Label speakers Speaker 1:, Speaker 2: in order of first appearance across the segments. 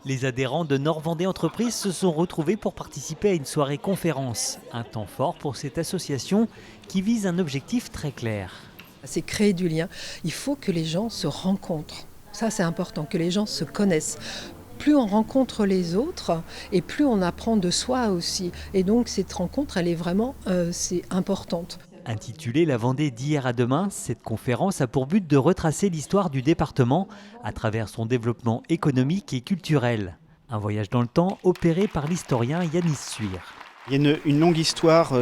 Speaker 1: Les adhérents de Nord Vendée Entreprises se sont retrouvés pour participer à une soirée conférence. Un temps fort pour cette association qui vise un objectif très clair.
Speaker 2: C'est créer du lien. Il faut que les gens se rencontrent. Ça, c'est important, que les gens se connaissent. Plus on rencontre les autres et plus on apprend de soi aussi. Et donc cette rencontre, elle est vraiment c'est importante.
Speaker 1: Intitulée La Vendée d'hier à demain, cette conférence a pour but de retracer l'histoire du département à travers son développement économique et culturel. Un voyage dans le temps opéré par l'historien Yanis Suir.
Speaker 3: Il y a une longue histoire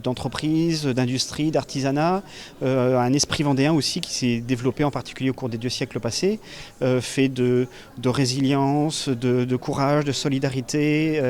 Speaker 3: d'entreprise, d'industrie, d'artisanat, un esprit vendéen aussi qui s'est développé en particulier au cours des 2 siècles passés, fait de résilience, de courage, de solidarité.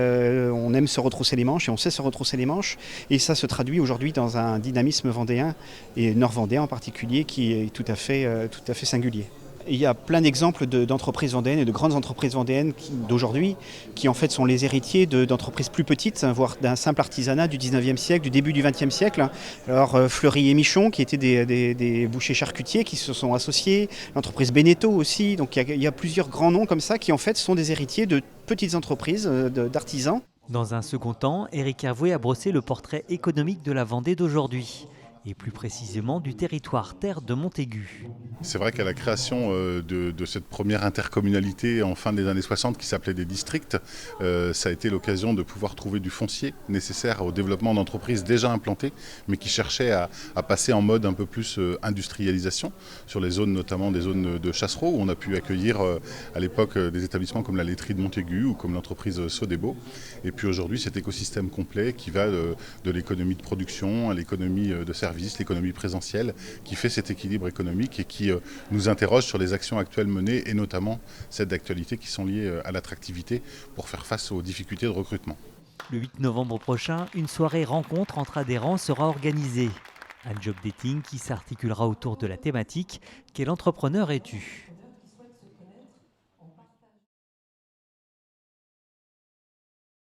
Speaker 3: On aime se retrousser les manches et on sait se retrousser les manches. Et ça se traduit aujourd'hui dans un dynamisme vendéen et nord-vendéen en particulier qui est tout à fait singulier. Il y a plein d'exemples d'entreprises vendéennes et de grandes entreprises vendéennes d'aujourd'hui qui en fait sont les héritiers d'entreprises plus petites, voire d'un simple artisanat du 19e siècle, du début du 20e siècle. Alors Fleury et Michon qui étaient des bouchers charcutiers qui se sont associés, l'entreprise Beneteau aussi, donc il y a plusieurs grands noms comme ça qui en fait sont des héritiers de petites entreprises, d'artisans.
Speaker 1: Dans un second temps, Éric Hervouet a brossé le portrait économique de la Vendée d'aujourd'hui, et plus précisément du territoire terre de Montaigu.
Speaker 4: C'est vrai qu'à la création de cette première intercommunalité en fin des années 60 qui s'appelait des districts, ça a été l'occasion de pouvoir trouver du foncier nécessaire au développement d'entreprises déjà implantées, mais qui cherchaient à passer en mode un peu plus industrialisation, sur les zones notamment des zones de Chassereau, où on a pu accueillir à l'époque des établissements comme la laiterie de Montaigu ou comme l'entreprise Sodebo. Et puis aujourd'hui cet écosystème complet qui va de l'économie de production à l'économie de services, l'économie présentielle, qui fait cet équilibre économique et qui nous interroge sur les actions actuelles menées et notamment celles d'actualité qui sont liées à l'attractivité pour faire face aux difficultés de recrutement.
Speaker 1: Le 8 novembre prochain, une soirée rencontre entre adhérents sera organisée. Un job dating qui s'articulera autour de la thématique « Quel entrepreneur es-tu »